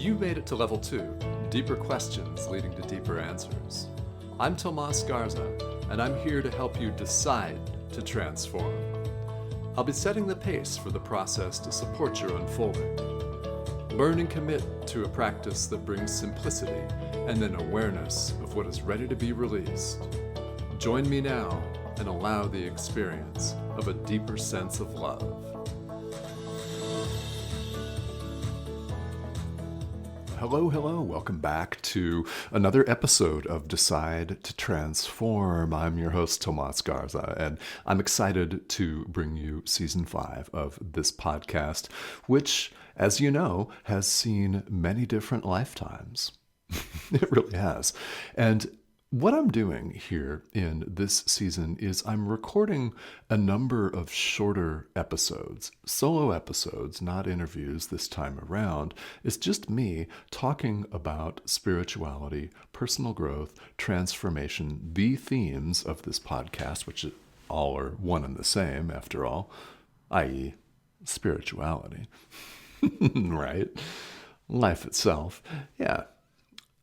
You made it to level 2, deeper questions leading to deeper answers. I'm Tomas Garza, and I'm here to help you decide to transform. I'll be setting the pace for the process to support your unfolding. Learn and commit to a practice that brings simplicity and an awareness of what is ready to be released. Join me now and allow the experience of a deeper sense of love. Hello, welcome back to another episode of Decide to Transform. I'm your host, Tomas Garza, and I'm excited to bring you Season 5 of this podcast, which, as you know, has seen many different lifetimes. It really has. And what I'm doing here in this season is I'm recording a number of shorter episodes, solo episodes, not interviews this time around. It's just me talking about spirituality, personal growth, transformation, the themes of this podcast, which all are one and the same after all, i.e., spirituality, right? Life itself. Yeah.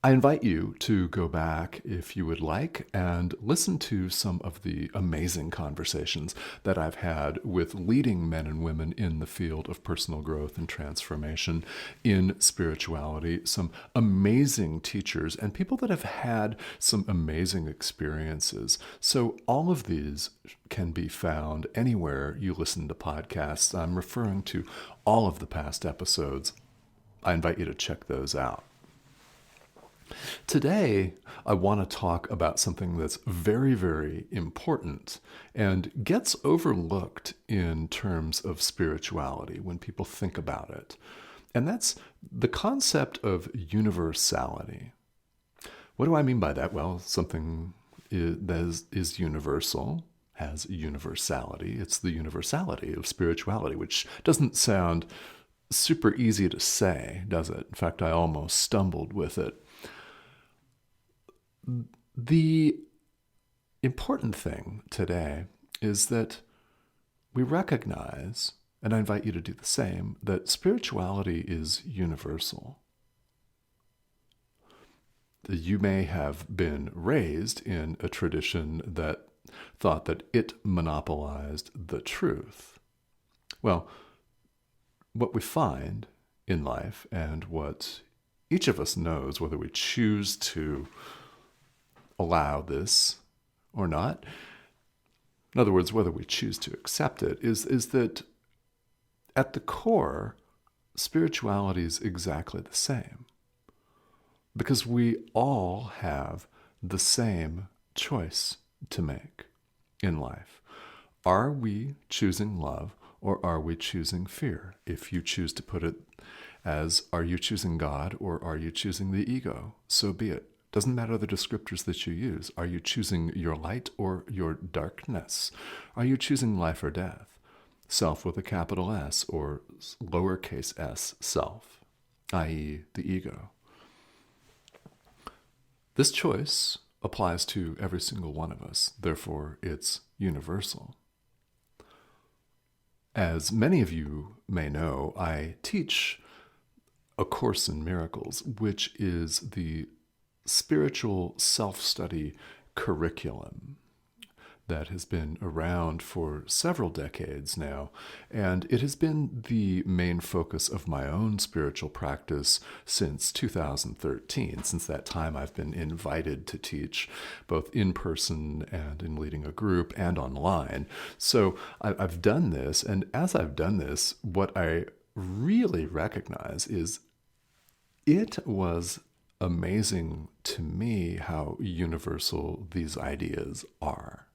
I invite you to go back, if you would like, and listen to some of the amazing conversations that I've had with leading men and women in the field of personal growth and transformation in spirituality, some amazing teachers, and people that have had some amazing experiences. So all of these can be found anywhere you listen to podcasts. I'm referring to all of the past episodes. I invite you to check those out. Today, I want to talk about something that's very, very important and gets overlooked in terms of spirituality when people think about it. And that's the concept of universality. What do I mean by that? Well, something that is universal has universality. It's the universality of spirituality, which doesn't sound super easy to say, does it? In fact, I almost stumbled with it. The important thing today is that we recognize, and I invite you to do the same, that spirituality is universal. You may have been raised in a tradition that thought that it monopolized the truth. Well, what we find in life, and what each of us knows, whether we choose to allow this or not, in other words, whether we choose to accept it, is that at the core, spirituality is exactly the same. Because we all have the same choice to make in life. Are we choosing love or are we choosing fear? If you choose to put it as, are you choosing God or are you choosing the ego? So be it. Doesn't matter the descriptors that you use. Are you choosing your light or your darkness? Are you choosing life or death? Self with a capital S or lowercase s self, i.e. the ego. This choice applies to every single one of us. Therefore, it's universal. As many of you may know, I teach A Course in Miracles, which is the spiritual self-study curriculum that has been around for several decades now, and it has been the main focus of my own spiritual practice since 2013. Since that time, I've been invited to teach both in person and in leading a group and online. So I've done this, and as I've done this, what I really recognize is it was amazing to me how universal these ideas are.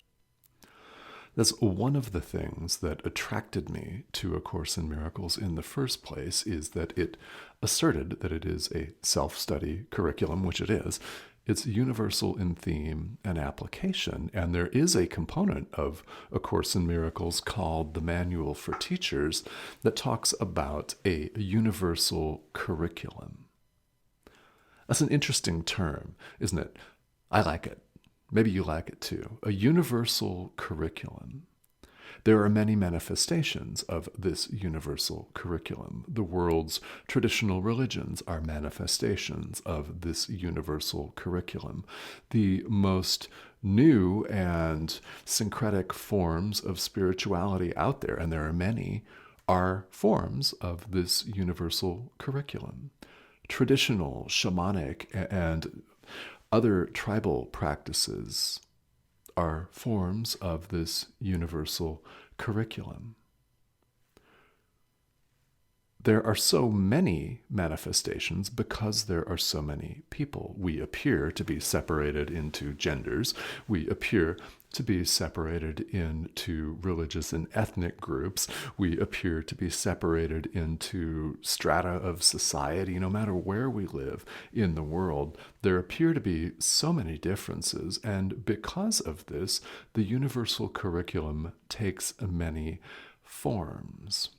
That's one of the things that attracted me to A Course in Miracles in the first place, is that it asserted that it is a self-study curriculum, which it is. It's universal in theme and application, and there is a component of A Course in Miracles called the Manual for Teachers that talks about a universal curriculum. That's an interesting term, isn't it? I like it. Maybe you like it too. A universal curriculum. There are many manifestations of this universal curriculum. The world's traditional religions are manifestations of this universal curriculum. The most new and syncretic forms of spirituality out there, and there are many, are forms of this universal curriculum. Traditional, shamanic, and other tribal practices are forms of this universal curriculum. There are so many manifestations because there are so many people. We appear to be separated into genders. We appear to be separated into religious and ethnic groups. We appear to be separated into strata of society. No matter where we live in the world, there appear to be so many differences. And because of this, the universal curriculum takes many forms.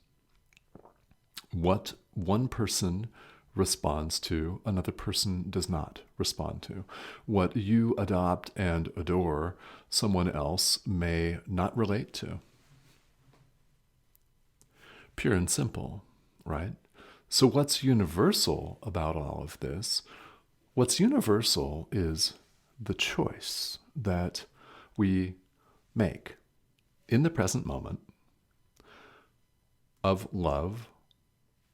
What one person responds to, another person does not respond to. What you adopt and adore, someone else may not relate to. Pure and simple, right? So what's universal about all of this? What's universal is the choice that we make in the present moment of love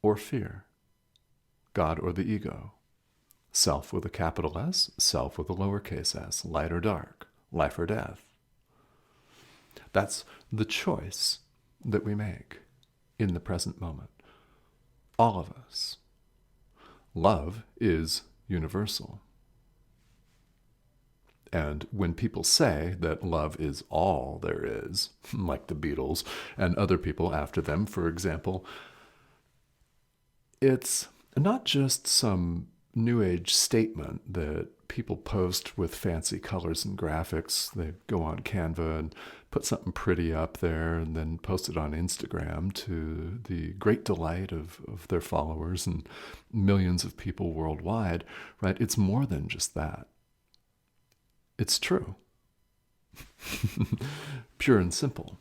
or fear, God or the ego, self with a capital S, self with a lowercase s, light or dark, life or death. That's the choice that we make in the present moment. All of us. Love is universal. And when people say that love is all there is, like the Beatles and other people after them, for example, it's not just some New Age statement that people post with fancy colors and graphics. They go on Canva and put something pretty up there and then post it on Instagram to the great delight of their followers and millions of people worldwide, right? It's more than just that. It's true. Pure and simple.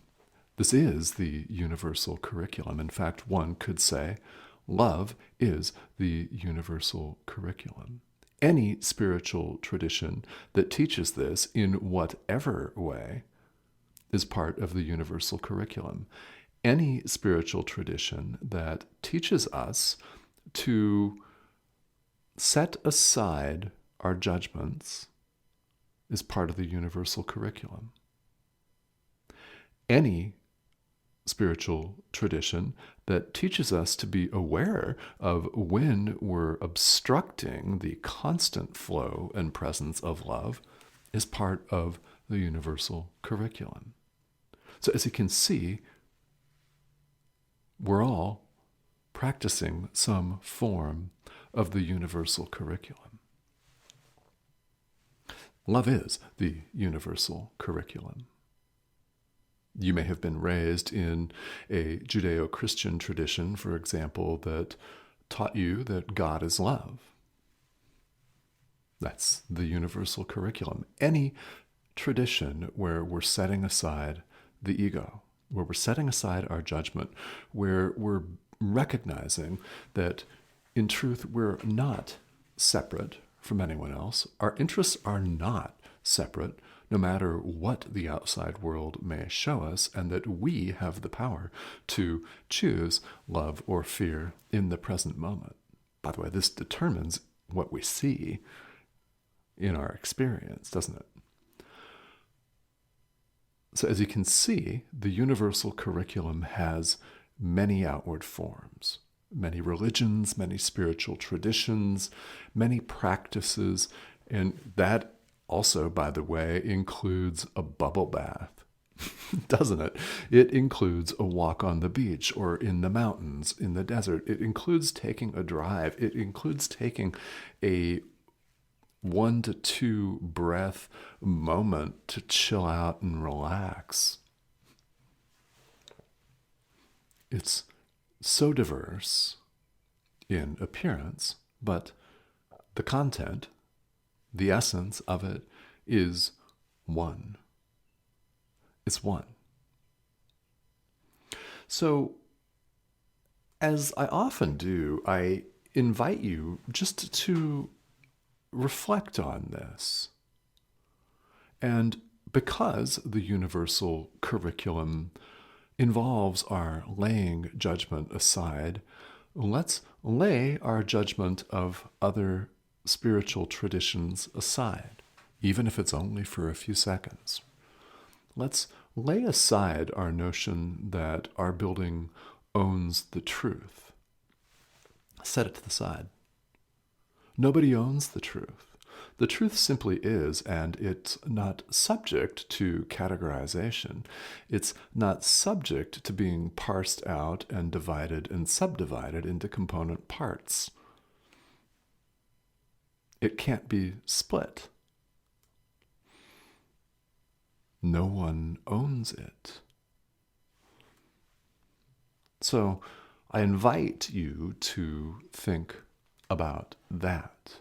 This is the universal curriculum. In fact, one could say, love is the universal curriculum. Any spiritual tradition that teaches this in whatever way is part of the universal curriculum. Any spiritual tradition that teaches us to set aside our judgments is part of the universal curriculum. Any spiritual tradition that teaches us to be aware of when we're obstructing the constant flow and presence of love is part of the universal curriculum. So as you can see, we're all practicing some form of the universal curriculum. Love is the universal curriculum. You may have been raised in a Judeo-Christian tradition, for example, that taught you that God is love. That's the universal curriculum. Any tradition where we're setting aside the ego, where we're setting aside our judgment, where we're recognizing that in truth we're not separate from anyone else. Our interests are not separate, no matter what the outside world may show us, and that we have the power to choose love or fear in the present moment. By the way, this determines what we see in our experience, doesn't it? So as you can see, the universal curriculum has many outward forms, many religions, many spiritual traditions, many practices, and that also, by the way, includes a bubble bath, doesn't it? It includes a walk on the beach or in the mountains, in the desert. It includes taking a drive. It includes taking a 1 to 2 breath moment to chill out and relax. It's so diverse in appearance, but the content, the essence of it is one. It's one. So, as I often do, I invite you just to reflect on this. And because the universal curriculum involves our laying judgment aside, let's lay our judgment of other spiritual traditions aside, even if it's only for a few seconds. Let's lay aside our notion that our building owns the truth. Set it to the side. Nobody owns the truth. The truth simply is, and it's not subject to categorization. It's not subject to being parsed out and divided and subdivided into component parts. It can't be split. No one owns it. So I invite you to think about that.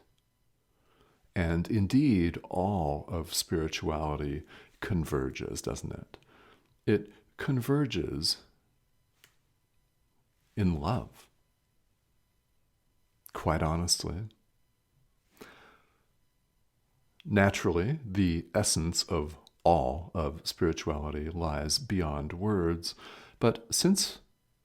And indeed, all of spirituality converges, doesn't it? It converges in love. Quite honestly. Naturally, the essence of all of spirituality lies beyond words, but since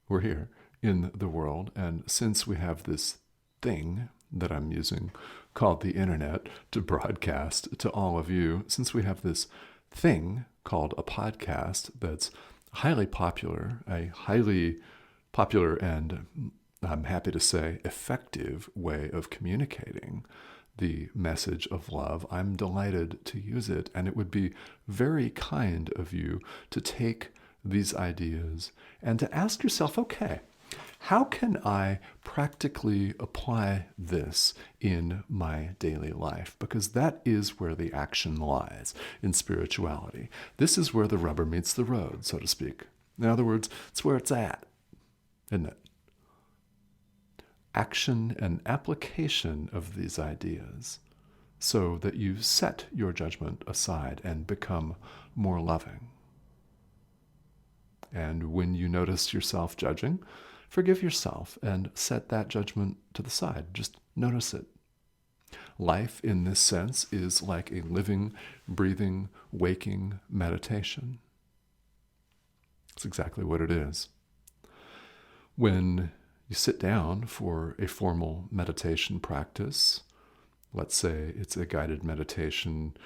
we're here in the world, and since we have this thing that I'm using called the internet to broadcast to all of you, since we have this thing called a podcast that's highly popular, a highly popular and, I'm happy to say, effective way of communicating the message of love, I'm delighted to use it, and it would be very kind of you to take these ideas and to ask yourself, okay, how can I practically apply this in my daily life? Because that is where the action lies in spirituality. This is where the rubber meets the road, so to speak. In other words, it's where it's at, isn't it? Action and application of these ideas so that you set your judgment aside and become more loving. And when you notice yourself judging, forgive yourself and set that judgment to the side. Just notice it. Life, in this sense, is like a living, breathing, waking meditation. It's exactly what it is. When you sit down for a formal meditation practice, let's say it's a guided meditation,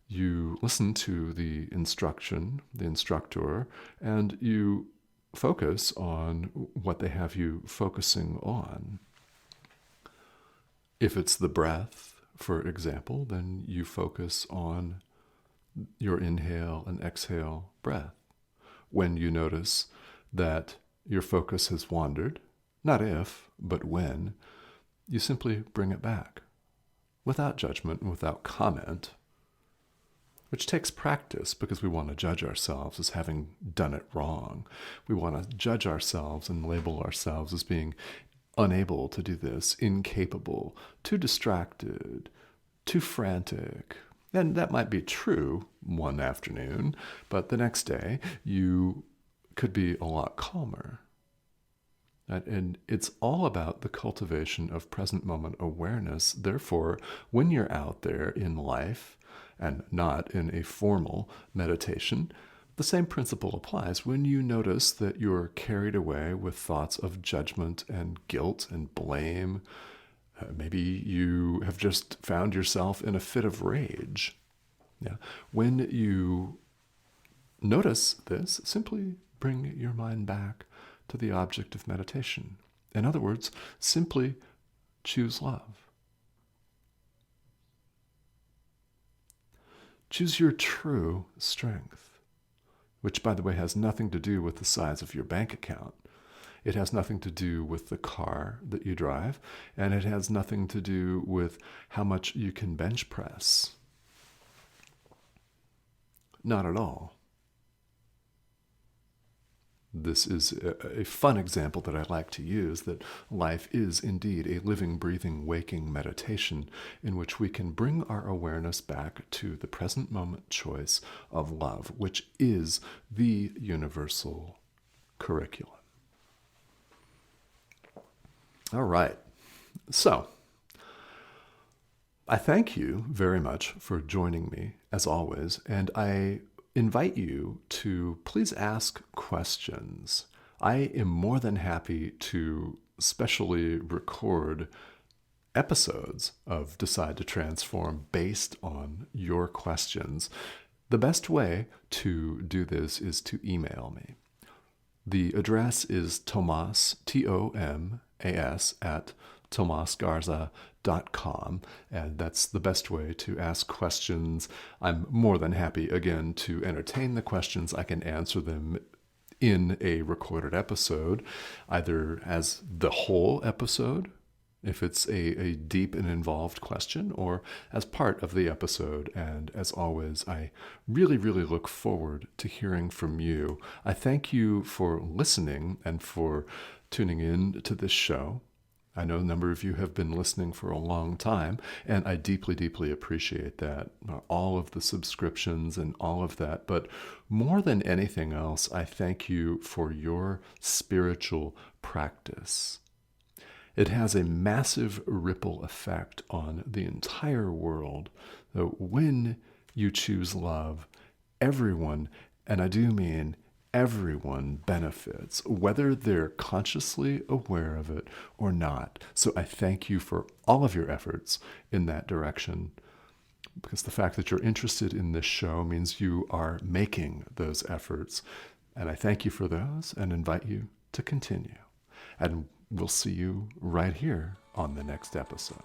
you listen to the instruction, the instructor, and you focus on what they have you focusing on. If it's the breath, for example, then you focus on your inhale and exhale breath. When you notice that your focus has wandered, not if, but when, you simply bring it back without judgment and without comment, which takes practice because we want to judge ourselves as having done it wrong. We want to judge ourselves and label ourselves as being unable to do this, incapable, too distracted, too frantic. And that might be true one afternoon, but the next day you could be a lot calmer. And it's all about the cultivation of present moment awareness. Therefore, when you're out there in life and not in a formal meditation, the same principle applies. When you notice that you're carried away with thoughts of judgment and guilt and blame, maybe you have just found yourself in a fit of rage. Yeah. When you notice this, simply bring your mind back to the object of meditation. In other words, simply choose love. Choose your true strength, which, by the way, has nothing to do with the size of your bank account. It has nothing to do with the car that you drive, and it has nothing to do with how much you can bench press. Not at all. This is a fun example that I like to use, that life is indeed a living, breathing, waking meditation in which we can bring our awareness back to the present moment choice of love, which is the universal curriculum. All right. So, I thank you very much for joining me, as always, and I invite you to please ask questions. I am more than happy to specially record episodes of Decide to Transform based on your questions. The best way to do this is to email me. The address is Tomas, Tomas, at tomasgarza.com, and that's the best way to ask questions. I'm more than happy, again, to entertain the questions. I can answer them in a recorded episode, either as the whole episode, if it's a deep and involved question, or as part of the episode. And as always, I really, really look forward to hearing from you. I thank you for listening and for tuning in to this show. I know a number of you have been listening for a long time, and I deeply, deeply appreciate that. All of the subscriptions and all of that. But more than anything else, I thank you for your spiritual practice. It has a massive ripple effect on the entire world. So when you choose love, everyone, and I do mean everyone, benefits, whether they're consciously aware of it or not. So I thank you for all of your efforts in that direction, because the fact that you're interested in this show means you are making those efforts. And I thank you for those and invite you to continue. And we'll see you right here on the next episode.